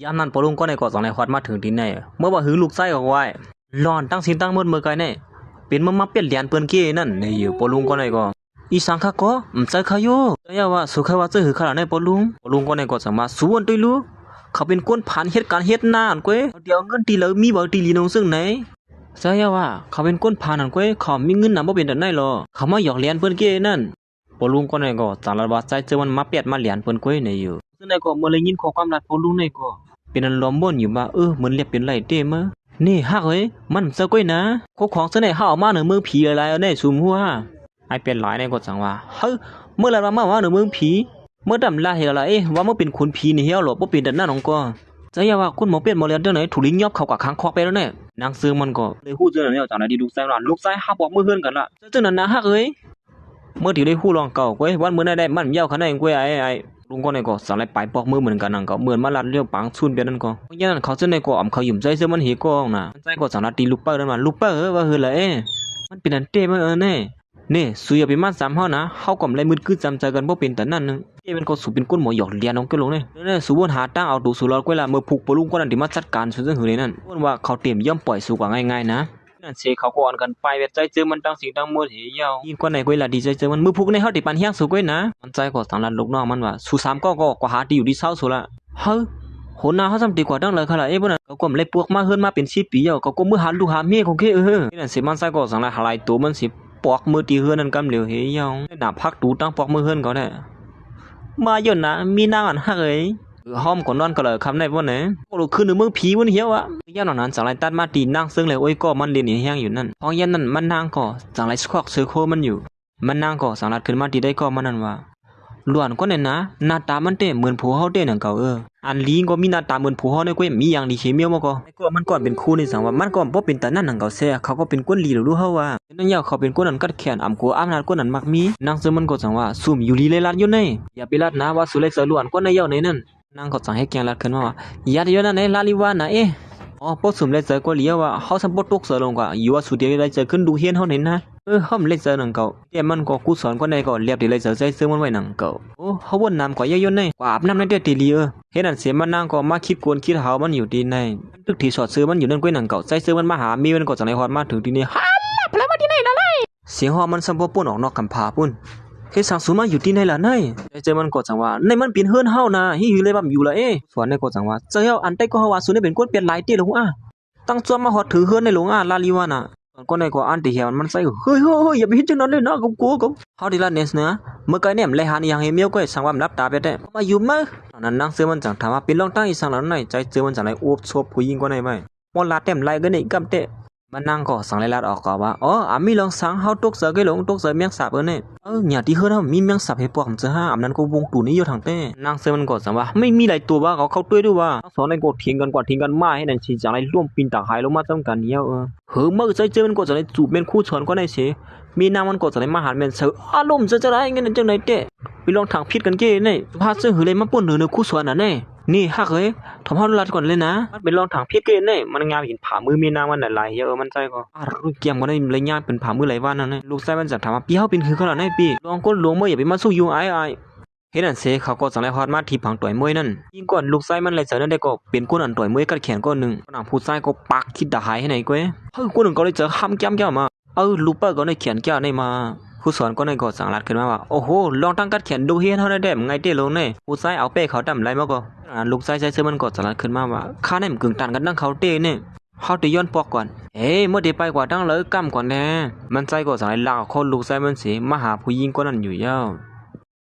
ยามนั้นปอลุงก็ในก่อสองในฮอดมาถึงที่ไหนเมื่อว่าหือลูกไส้ก็ไว้ร้อนตั้งสินตั้งมืดเมื่อไกลเนี่ยเป็นมาเปลี่ยนเหรียญเปิ้นเก้นั่นในอยู่ปอลุงก็ในก็อีสังคก็ใจขยโยแต่ยาว่าสุขว่าจะหือขนาดในปอลุงก็ในก็สามารถสู้อันตุยรู้เขาเป็นคนผ่านเหตุการณ์เฮ็ดหน้าอันก้อยเดี๋ยวเงินตีแล้วมีบ่ตีลีนงซึ่งไหนใช่ว่าเขาเป็นคนผ่านอันก้อยเขามีเงินนำบ่เป็นดันได้หรอเขามาหยอกเหรียญเปิ้นเก้นั่นปอลุงก็ในก็สารวัตรใจเจอมันมาเปลี่ยนมาเหรียญเปิ้นก้อยในอยู่ซึ่งในก็เมื่อได้ยินข้อความรัดปอลุงในก็เป็นอันล้อมบ่นอยู่ว่าเหมือนเรียบเป็นไรเต้มะนี่ฮักเอ้ยมันซะก้อยนะโคของซะไหนเฮาเอามาเหนือเมืองผีอะไรเอาได้ซุมหัวไอเป็นหลายในก็จังว่าเฮ้ยเมื่อไรมาเหนือเมืองผีเมื่อดำลาเฮละว่ามันเป็นคนผีนี่เฮาหรอบ่เป็นดันหน้าน้องก็จะอย่าว่าคุณหมอเปลี่ยนบ่เรียนเด้อไหนถูลิงยอบเข้ากับค้างคอกไปแล้วแน่นางซื้อมันก็เลยฮู้จังแล้วจังได๋ที่ลูกชายหลานลูกชายหาบอกมือเฮือนกันละจังนั้นนะฮักเอ้ยเมื่อที่ได้ฮู้ลองเก่าก้อยวันมื้อได้มันยาวขนาดก้อยไอ้ลุงก็ในก็สั่งไล่ไปปอกมือเหมือนกันนั่นก็เหมือนมาลัดเลี้ยวปังซุนเปียนั่นก็เพราะฉะนั้นเขาจะในก็อำเขาหยุ่มใจเสื้อมันเฮก็น่ะใจก็สั่งลัดตีลูกเปิ้ลนั่นมาลูกเปิ้ลว่าเฮือละมันเป็นอันเต้มันแน่นี่สุยไปมัน3เฮานะเฮาก็ไล่มืดคือจำใจกันบ่เป็นแต่นั่นนึงเต้มันก็สู่เป็นก้นหมอหยอกเลียน้องก็ลงเนี่ยสู่วนหาตั้งเอาตูสู่รอดก้อยละเมื่อผูกปลุงก็นั่นที่มาจัดการซึ่งหือเลยนั่นว่าเขาเตรียมย่อมปล่อยสู่กว่าง่ายๆนะนั่นเสเขาก็อ่อนกันไปแบบใจเจอมันตั้งสิ่งตั้งหมดเหี่ยวยิ่งกว่าไหนก้อยละดีใจเจอมันมือพุกในเฮาติปันเฮียงสู่ก้อยนะมันใจก็สังลัดลูกน้องมันว่าสู่3ก็กว่าหาที่อยู่ที่เศร้าสู่ละเฮ้ยโหนาเฮาซ้ำดีกว่าดังเลยค่ะล่ะบ่นั่นเขาก็เลยปวกมาเฮือนมาเป็น10ปีแล้วเขาก็มือหาลูกหาเมียของเกนั่นสิมันใจก็สังลัดหลายตัวมันสิปอกมือตีเฮือนนั่นกำเหลียวเหี่ยวหน้าพักตูตั้งปอกมือเฮือนก็ได้มาย่นนะมีนางอันฮักเอ้ยห้อมก่อนนอนก็เลยคำได้บ่ไหนโอ้ลูกคือมือผีวันเหี่ยวอ่ะย่านนั้นจังไรตัดมาตีนางซึ่งเลยโอ้ยก็มันเรียนแห้งอยู่นั่นพอยันนั้นมันนางก็จังไรสคอกเสือโคมันอยู่มันนางก็สังรัดขึ้นมาตีได้ก็มันนั่นว่าล้วนก็เนี่ยนะหน้าตามันเต้เหมือนผัวเฮาเต้นั่นเก่าอันลีก็มีหน้าตาเหมือนผัวเฮาในก้อยมีอย่างดีเคมีมาก็ไอ้ก็มันก่อนเป็นคู่นี่สังว่ามันก็บ่เป็นตานั่นนั่นเก่าแซ่เขาก็เป็นก้นลีรู้เฮาว่านั่นยาวเขาเป็นก้นนั้นกัดแขนอำกูอำนาจก้นนั้นมักมีนางซึ่งมันก็จังว่าซุ่มอยู่ลีเลยลัดอยู่ในอย่าไปลัดนะว่าสุเลเสือล้วนก็ในยาวในนั่นนางก็สั่งให้แกงลัดขึ้นมาว่าอย่าเดี๋ยวนั้นลาลิวานะอ๋อพอสุ่มเลยเจอก็เลี้ยวว่าเฮาสัมปตกเสือลงกว่าอยู่ว่าสุดเดียวเลยเจอขึ้นดูเฮียนเฮาเห็นนะเฮาเลยเจอหนังเก่าแต่มันก็กูสอนก็ในก็เรียบดีเลยเจอใจซื้อมันไว้หนังเก่าโอ้เฮาวนน้ำก็เยอะๆในกว่าอาบน้ำในเดือดตีลีเฮ็ดนั่นเสียมันนางก็มาคิดกวนคิดหามันอยู่ดีในตึกที่สอดซื้อมันอยู่นั่นก้อยหนังเก่าใจซื้อมันมาหามีมันก็จังได๋ฮอดมาถึงที่นี่ฮัลพลมาที่ไหนล่ะเลยเสียงฮอมันสัมปป่นออกนอกกำพาปุ่นเฮ็ดสังสูมาอยู่ที่ไหนล่ะเนยเจอมันก็จังว่าในมันเป็นเฮือนเฮานะฮิอยู่เลยบ่อยู่ละสวนในก็จังว่าเจ้าอันใต้ก็เฮาว่าสุนี่เป็นคนเปลี่ยนหลายเต้ลงตั้งจวมาหอดถือเฮือนในหลวงลาลิวานะก็ในก็อันที่เหี่ยวมันใส่เฮ้ยอย่าไปเฮ็ดจังนั้นเลยนะกูก็เฮาดิละเนสเนะเมื่อไกเนี่ยเลยหาอย่างเฮเมียวก็สังว่ารับตาไปแต่มาอยู่มั้ยนั้นนางเสือมันจังถามว่าเป็นรองตั้งอีสังนั้นไหนใจเจอมันจังได๋อวบซบผู้หญิงก็ในไว้บ่ลาเต็มไหลกันนี่กำเตะมันนางก็สังเลยลาดออกก็ว่าอามีลองสังเฮาตกเสือก็หลงตกเสือเมียงสาบเนี่ยหยาที่เฮือนเฮามีเมียงสาบให้พวกมันจะหาอำนั้นก็วงตูนี้อยู่ทางเต้นางเสือมันก็สังว่าไม่มีหลายตัวว่าเขาเข้าด้วยด้วยว่าสอนในก็เถียงกันกว่าเถียงกันมาให้นั่นสิจังได๋ร่วมปีนตาหายลงมาจำกันเหี่ยวเมื่อใจเจอมันก็จะได้จูบเป็นคู่สอนก็ได้เสิมีนางมันก็จะได้มาหาแม่นเสืออารมณ์จะได้งั้นจังได๋เต้ไปลองทางผิดกันเก้นี่พาซื้อหือเลยมาป่นเนื้อคู่สอนน่ะแน่นี่ฮักเอ้ยทำเฮาลัดก่อนเลยนะมันเป็นรองทางผิดเก้นี่มันงามเห็นผ่ามือมีนางมันหลายเยอะมันใจก็รูปเกียมก็ได้เลยยามเป็นผ่ามือหลายวันนั่นลูกชายมันจะถามว่าพี่เฮาเป็นคือขนาดไหนพี่ลองก้นหลวงเมื่ออย่าไปมาสู้อยู่ไอ้เฮ็ดนั่นเสเขาก็สั่งไล่ฮอดมาที่ผังต่อยมวยนั่นยิ่งก่อนลูกชายมันเลยเจอนั่นได้ก็เป็นคนอันต่อยมวยกัดแขนก้อนนึงนางผู้ชายก็ปักคิดดาหายให้ไหนก้อยคนนึงก็เลยเจอห้ำแก้มมาลูกเปิ้ลก็ได้เขียนแก้วในมาผู้สอนก็ในก็สั่งลัดขึ้นมาว่าโอ้โหลองตั้งกัดแขนดูเฮียนเฮาได้ไงเต้ลงในผู้ชายเอาเป้เขาดำไรมาก็ลูกชายใช้เสื้อมันก็สั่งลัดขึ้นมาว่าข้าได้มันกึ่งตันกันดังเขาเต้เนี่ยเฮาตีย้อนปอกก่อนเมื่อได้ไปกว่าดังเลยกำก่อนแน่มันใจก็สั่งลากคอลูกชายมันสิมาหาผู้หญิงคนนั้นอยู่ยาว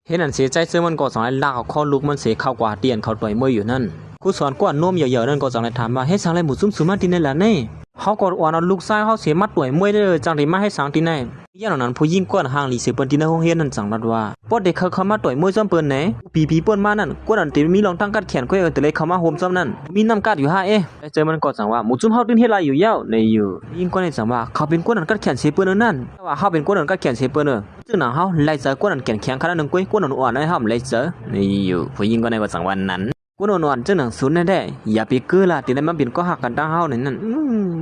เฮ็ดนั่นเสียใจเสื้อมันก็สั่งลากคอลูกมันสิเข้ากว่าเตียนเขาต่อยมวยอยู่นั่นผู้สอนกวนนมเยอะๆนั่นก็สั่งถามว่าเฮ็ดสั่งไรหมู่ซุ่มๆมาที่นั่นล่ะเน่เฮาก็อ่อนเอาลูกชายเฮาเสียมาต่อยมวยเด้อจังได้มาให้สั่งที่ไหนย่านนั้นผู้หญิงก้นห่างหลีเสียเปิ้นที่ในห้องเรียนนั่นจังรัดว่าบ่ได้เข้ามาต่อยมวยซ้ำเปิ้นแหนผีเปิ้นมานั่นก้นอันติมีรองตั้งกัดแขนก้อยแต่เลยเข้ามาโฮมซ้ำนั่นมีน้ำกัดอยู่แต่เจอมันก็จังว่าหมู่ซุ่มเฮาตื่นเฮ็ดไรอยู่ยาวในอยู่ยิ่งก้นได้จังว่าเขาเป็นก้นอันกัดแขนเสียเปิ้นนั่นแต่ว่าเฮาเป็นก้นอันกัดแขนเสียเปิ้นซึ่งน่ะเฮาไล่เจอก้นอันแขนแข็งขนาดนึงก้นอันอ่อนให้เฮาไล่เจอในอยู่ผู้หญิงก็ในก็จังว่านั้นก้ ปุ่นนอนจังหนังศูนย์ได้อย่าไปเกือละตีนั้นมันเป็นก็หักกันตั้งเฮานั่น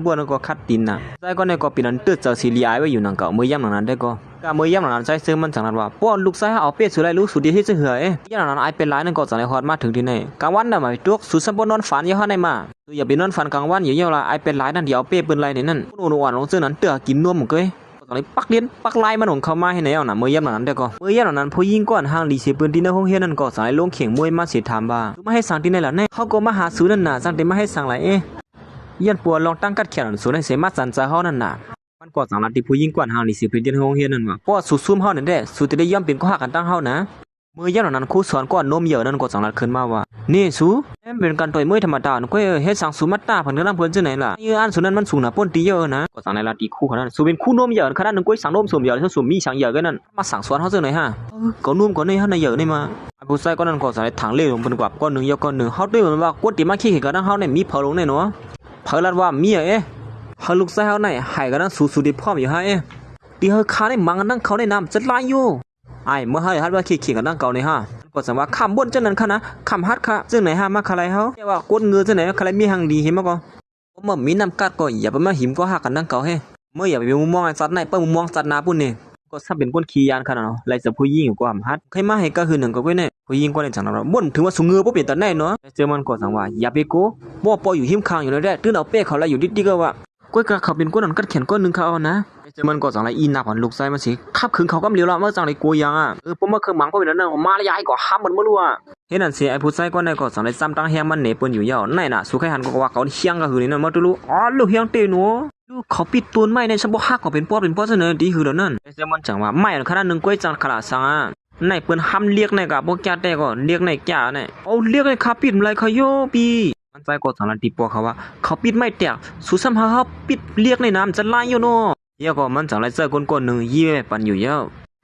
บ่นก็คัดตินน่ะใจก็ในก็เป็นนั้นตื้อเจ้าสิลีอายไว้อยู่นั่นก็มื้อย่ำนั้นได้ก็กะมื้อย่ำนั้นใจซื้อมันจังนั้นว่าป้อนลูกชายเอาเป็ดสุไลรู้สุดีที่จะเหือย่ำนั้นอายเป็นหลายนั่นก็จังได๋ฮอดมาถึงที่ไหนกลางวันน่ะมาตุกสุสมบ่นอนฝันอยู่เฮาในมาอย่าไปนอนฝันกลางวันอยู่ๆล่ะอายเป็นหลายนั่นเดี๋ยวเอาเป็ดเปิ้นไรนี่นั่นปุ่นอ่อนลงซื่อนั้นเตื้อกินนวมเกยตอนนี้ปักเลียนปักลายมันของเขามาให้ไหนเอาน่ะมื้อย่ำนั้นได้ก็มื้อย่ำนั้นผู้หญิงก่อนห่างลีเสปืนที่ในห้องเฮียนนั่นก็สายลงเข่งมวยมาสิถามว่ามาให้สั่งที่ไหนล่ะแน่เขาก็มาหาซื้อนั่นน่ะสั่งแต่มาให้สั่งหลายยันปัวลองตั้งกัดแขนสูนให้เสมาสันจะเฮานั่นน่ะมันก็สั่งลัดที่ผู้หญิงก่อนห่างลีเสปืนที่ในห้องเฮียนนั่นว่าเพราะสุซุ่มเฮานั่นแหละสุดได้ย่อมเป็นก็หักกันตั้งเฮานะมื้อย่ำนั้นครูสอนก่อนนมเหยอะนั่นก็สั่งลัดขึ้นมาว่านี่สูเป็นการต่อยมวยธรรมดาก็เฮ็ดสั่งสูมัตตาผันกำลังเพิ่นจังไหนล่ะอันสุนั้นมันสูงน่ะป้นตีเยอะนะก็สั่งในลัดที่คู่ขนาดสูเป็นคู่นมเหยอะขนาดนึงก็สั่งนมสมเหยอะสูมีสั่งเหยอะกันนั่นมาสั่งสอนเฮาจังไหนฮะก็นุ่มก็ในเฮาในเหยอะนี่มาผู้ชายก็นั่นก็สั่งถังเล่ลงเพิ่นกว่าก้อนนึงยาวก้อนนึงเฮาด้วยมันว่ากดติมาขี้กันเฮาเนี่ยมีเผาลงแน่เนาะเผาลัดว่ามีเฮาลูกชายเฮาไหนให้กันนั้นสู้ๆดิพร้อมอยู่ฮะที่เฮาคาได้มังกันนั่งเขาได้น้ำจะลายอยู่ไอ้เมื่อเฮาฮัดว่าขี้กันนั่งเก่านี่ฮะก็สังว่าคำบนจังนั้นค่ะนะคำฮัดค่ะจังไหนฮะมาคาไรเฮาแต่ว่ากดเงือจังไหนคาไรมีหังดีเห็นบ่ก็บ่มีน้ำกัดก็อย่าไปมาหิมก็หักกันนั่งเก่าเฮ้เมื่ออย่าไปมุมมองไอ้สัตว์ไหนเปิ้มุมมองสัตว์นาปุ่นนี่ก็ถ้าเป็นคนขี้ยานขนาดเนาะไล่จะผู้หญิงกว่าฮัดใครมาให้ก็คือหนึ่งก็ไว้เนี่ยผู้หญิงก็ได้จังนั้นบ่นถึงว่าสูงเงือบ่เป็นตาแน่เนาะเจอมันก็สังว่าอย่าไปโกบ่ปออยู่หิมข้างอยู่แล้วแหละตื่นเอาเป้เขาแล้วอยู่ดิก็ว่าก้อยกะเขาเป็นก้นนั้นกัดแขนก้นนึงเขาเอานะเจอมันก็จังไรอีนับหันลูกไส้มันสิขับขึงเขากำเลียวละเมื่อจังไรกลัวยังผมมาเคยหมังก็เป็นนั่นมาละยายก็ห้ามมันบ่รู้อ่ะเฮ็ดนั่นสิไอ้ผู้ไส้ก็ในก็จังไรซ้ำตั้งแฮงมันเหนเปิ้นอยู่ยาวไหนน่ะสุไข่หันก็ว่าเขาเฮียงก็คือนี่นั่นมาตุลูอ๋อลูกเฮียงเตหนูลูกเขาปิดตูนไม้ในฉบับฮักก็เป็นป้อเสนอดีคือแล้วนั่นเจอมันจังว่าไม้ขนาดนึงก้อยจังขลาดซังในเปิ้นห้ามเรียกในก็บ่แก่แต่ก็เรียกในแก่เนี่ยเอาเรียกในคาปิดไรเขาโยปีมันใจก็สังลันติปอเขาว่าเขาปิดไม่แตกสุซ้ำเขาปิดเรียกในน้ำจะลายอยู่เนาะเยอะก็มันจังไรเจอคนๆนึงยี่ไปปันอยู่เยอะ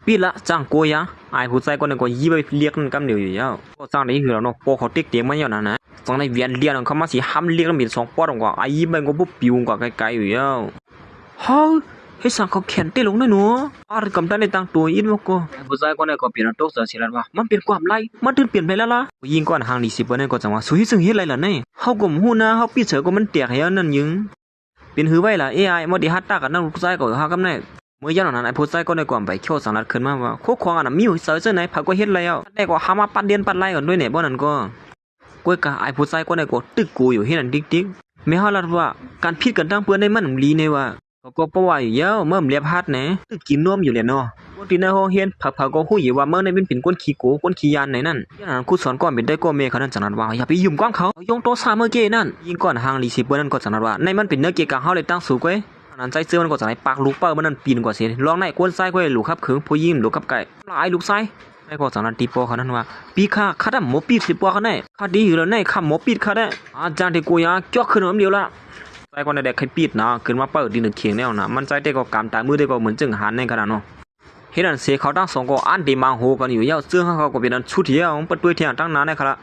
ปิดละจังโกยะไอ้ผู้ใจคนนึงก็ยี่ไปเรียกกำเดียวอยู่เยอะก็จังได้คือแล้วเนาะปอเขาติ๊กเตียงมาอยู่นั่นนะจังในเวียนเรียนเขามาสิห้ามเรียกมี2ปอดกว่าไอ้ยี่ไปก็ปุ๊บปิวกว่าไกลๆอยู่เยอะเฮ้ยให้สั่งเขาเขียนเต้ลงหน่อยหนูอะไรกำได้ในตั้งตัวอินวะก็ผู้ชายคนนั้นก็เปลี่ยนตัวเสียแล้วว่ามันเป็นความไรมันถึงเปลี่ยนไปแล้วล่ะยิงก่อนห่างดี10%นั่นก็จังว่าสุยซึ่งเฮ็ดไรล่ะเนี่ยเฮาก็ฮู้นะเฮาปิดเฉยก็มันแตกให้นั่นยึงเป็นหือไว้ล่ะ AI บ่ได้ฮัดตากันนั่นผู้ชายก็หากำได้เมื่อยันนั้นไอ้ผู้ชายก็ได้ความไปเขียวสังลัดขึ้นมาว่าโคควางอันน่ะมีเสือเสื้อไหนผักก็เฮ็ดแล้วได้ก็หามาปัดเดียนปัดไล่กันด้วยเนี่ยบ่นั่นก็ก้อยกะไอ้ผู้ชายก็ได้ก็ตึกกูอยู่เฮ็ดนั่นติ๊กๆแม่เฮาลัดว่าการผิดกันตั้งเปิ้นได้มันลีเนี่ยว่าก็เพราะว่าอยู่เยอะเมื่อเรียบฮัดนะตึกกินนมอยู่เลยเนาะปกติในห้องเรียนผักก็ฮู้อยู่ว่าเมื่อในเป็นคนขี้โกคนขี้ยานไหนนั่นอย่างนั้นครูสอนก่อนเป็นได้ก็เมเขานั่นจังนั้นว่าอย่าไปยุ่งก้องเขายงโตซาเมื่อกี้นั่นยิงก่อนห่างรีซิเบอร์นั่นก็จังนั้นว่าในมันเป็นเนื้อเกี่ยวกับเฮาเลยตั้งสูงไว้นั้นใจเสื้อมันก็จังไหนปากลูกเป้ามันนั่นปีนกว่าสิลองในกวนไส้ก็ลูกครับขึงผู้ยิ้มลูกกับไก่หลายลูกไส้ในก็จังนั้นตีปอเขานั่นว่าปีค่าคัดหมอปี10ปอเขาได้ค่าดีอยู่แล้วในค่าหมอปีค่าได้อาจารย์ที่กูยาจ่อขึ้นมาเดียวละใจก็ในเด็กใครปิดนะขึ้นมาเปิดดินเคียงแนวนะมันใจเด็กก็กำตามือเด็กก็เหมือนจึงหันในขนาดเนาะเห็นอันเสียเขาตั้ง2ก็อันดีมาโหกันอยู่ยาวเสื้อเขาก็เป็นอันชุดเดียวเปิดเผยเที่ยงตั้งนานในขณะ